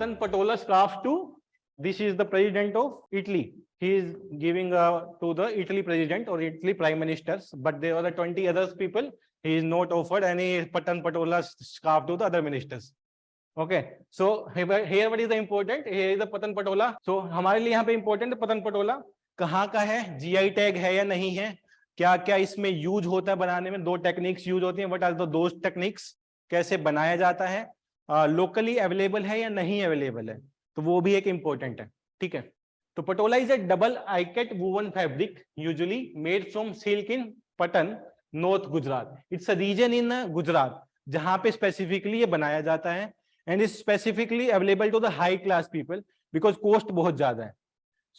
Patan Patola scarf to, this is the president of Italy. He is giving to the Italy president or Italy prime ministers, but there are 20 other people. He is not offered any Patan Patola scarf to the other ministers. Okay, so here what is the important? Here is the Patan Patola. So हमारे लिए यहाँ पे important Patan Patola कहाँ का है, GI tag है या नहीं है, क्या क्या इसमें यूज होता है बनाने में, दो टेक्निक्स यूज होती हैं, व्हाट आर दोस टेक्निक्स, कैसे बनाया जाता है, लोकली अवेलेबल है या नहीं अवेलेबल है, तो वो भी एक इंपॉर्टेंट है. ठीक है, तो patola is a double ikat woven fabric usually made from silk in Patan, north Gujarat. It's a region in Gujarat जहां पे स्पेसिफिकली ये बनाया जाता है, and is specifically available to the high class people because cost बहुत ज्यादा है.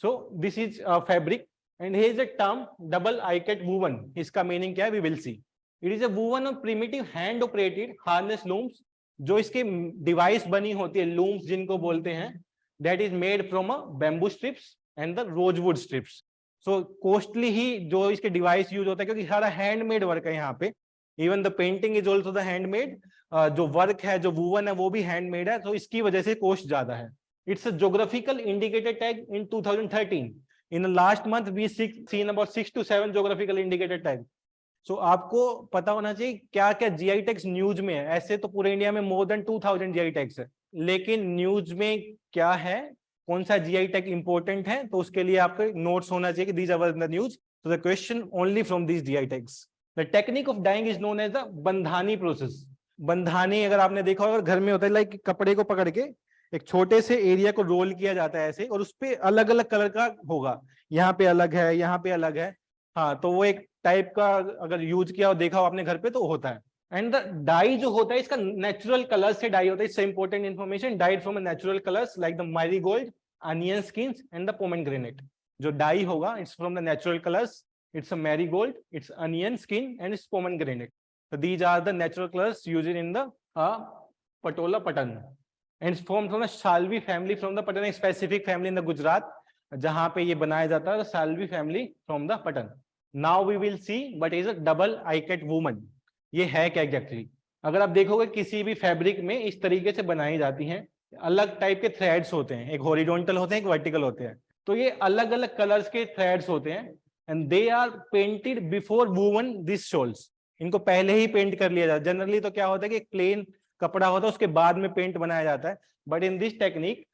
So this is fabric and here is a term double ikat woven. इसका मीनिंग क्या है, we will see. It is a woven of primitive hand operated harness looms. जो इसकी device बनी होती है, लूम्स जिनको बोलते हैं, that is made from a bamboo strips and the rosewood strips. So costly ही जो इसके डिवाइस यूज होता है, क्योंकि सारा हैंडमेड वर्क है यहाँ पे. Even the painting is also the handmade. जो वर्क है, जो वूवन है, वो भी हैंडमेड है, तो इसकी वजह से कॉस्ट ज्यादा है. It's a geographical indicated tag in 2013. In the last month we seen about 6 to 7 geographical indicated tag. So आपको पता होना चाहिए क्या क्या जीआई टैग्स न्यूज में है. ऐसे तो पूरे इंडिया में मोर देन 2000 जीआई टैग्स है, लेकिन न्यूज में क्या है, कौन सा जीआई टैग इंपॉर्टेंट है, तो उसके लिए आपको नोट्स होना चाहिए कि these are the news. So the question only from these GI tags. The technique of dyeing is known as the Bandhani process. Bandhani अगर आपने देखा होगा घर में होता है, लाइक कपड़े को पकड़ के एक छोटे से एरिया को रोल किया जाता है ऐसे, और उस पे अलग अलग कलर का होगा, यहाँ पे अलग है, यहाँ पे अलग है. हाँ, तो वो एक टाइप का अगर यूज किया और देखा हो आपने घर पे तो होता है. एंड द डाई जो होता है इसका नेचुरल कलर से डाई होता है. इससे important information, died from natural colours like the marigold, onion skins and the pomegranate. जो डाई होगा it's from the natural colours. It's a marigold, it's onion skin and it's pomegranate. So these are the natural colors used in the patola patan, and it's formed from the Salvi family from the Patan, a specific family in the Gujarat जहां पे ये बनाया जाता है, Salvi family from the Patan. Now we will see what is a double ikat woman. ये है क्या exactly? अगर आप देखोगे किसी भी फैब्रिक में इस तरीके से बनाई जाती हैं, अलग टाइप के थ्रेड्स होते हैं, एक हॉरिजॉन्टल होते हैं, एक वर्टिकल होते हैं. तो ये अलग अलग कलर्स के थ्रेड्स होते हैं, and they are painted before woven this shawls. इनको पहले ही पेंट कर लिया जाता है. जनरली तो क्या होता है कि प्लेन कपड़ा होता है, उसके बाद में पेंट बनाया जाता है, बट इन दिस टेक्निक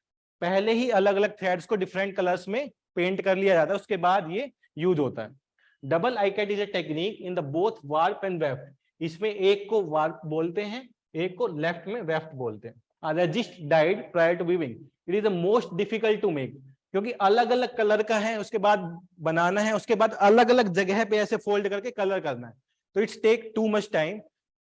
पहले ही अलग अलग थ्रेड्स को डिफरेंट कलर्स में पेंट कर लिया जाता है, उसके बाद ये यूज होता है. Double ikat is a technique in the both warp and weft. इसमें एक को वार्प बोलते हैं, एक को लेफ्ट में वेफ्ट बोलते हैं. Resist dyed prior to weaving. It is the most difficult to make, क्योंकि अलग अलग कलर का है, उसके बाद बनाना है, उसके बाद अलग अलग जगह पे ऐसे फोल्ड करके कलर करना है, तो it's take too much time,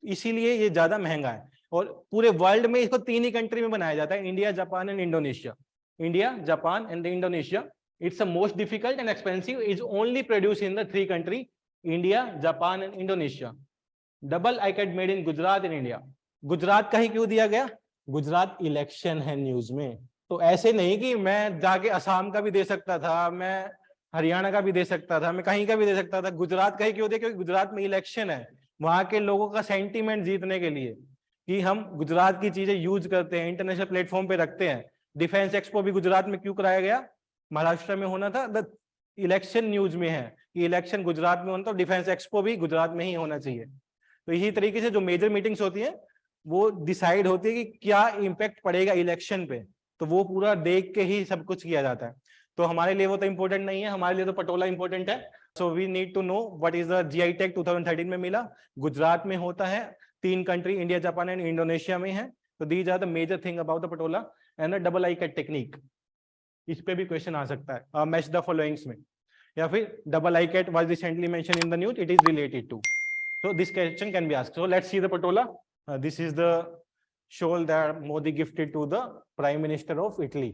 इसीलिए ये ज्यादा महंगा है. और पूरे वर्ल्ड में इसको 3 ही कंट्री में बनाया जाता है, India, Japan and Indonesia. India, Japan and Indonesia. It's a most difficult and expensive, is only produce in the 3 country, India, Japan and Indonesia. Double ikat made in Gujarat in India. Gujarat का ही क्यों दिया गया? Gujarat election है news में, तो ऐसे नहीं कि मैं जाके असम का भी दे सकता था, मैं हरियाणा का भी दे सकता था, मैं कहीं का भी दे सकता था. गुजरात का ही क्यों दिया? क्योंकि गुजरात में इलेक्शन है, वहां के लोगों का सेंटीमेंट जीतने के लिए कि हम गुजरात की चीजें यूज करते हैं, इंटरनेशनल प्लेटफॉर्म पे रखते हैं. डिफेंस एक्सपो भी गुजरात में क्यों कराया गया? महाराष्ट्र में होना था. द इलेक्शन न्यूज में है कि इलेक्शन गुजरात में होना था, डिफेंस एक्सपो भी गुजरात में ही होना चाहिए. तो इसी तरीके से जो मेजर मीटिंग्स होती है वो डिसाइड होती है कि क्या इम्पैक्ट पड़ेगा इलेक्शन पे, तो वो पूरा देख के ही सब कुछ किया जाता है. तो हमारे लिए वो तो इंपॉर्टेंट नहीं है, हमारे लिए तो पटोला इंपॉर्टेंट है. So we need to know what is the GI tag 2013 में मिला. गुजरात में होता है, 3 country India, Japan and Indonesia में है. तो these are the major thing about the patola and the double ikat technique. इस पे भी क्वेश्चन आ सकता है मैच द फॉलोइंग्स में, या फिर double ikat was recently mention in the news, it is related to. So this question can be asked. So let's see the patola. This is the shawl that Modi gifted to the Prime Minister of Italy.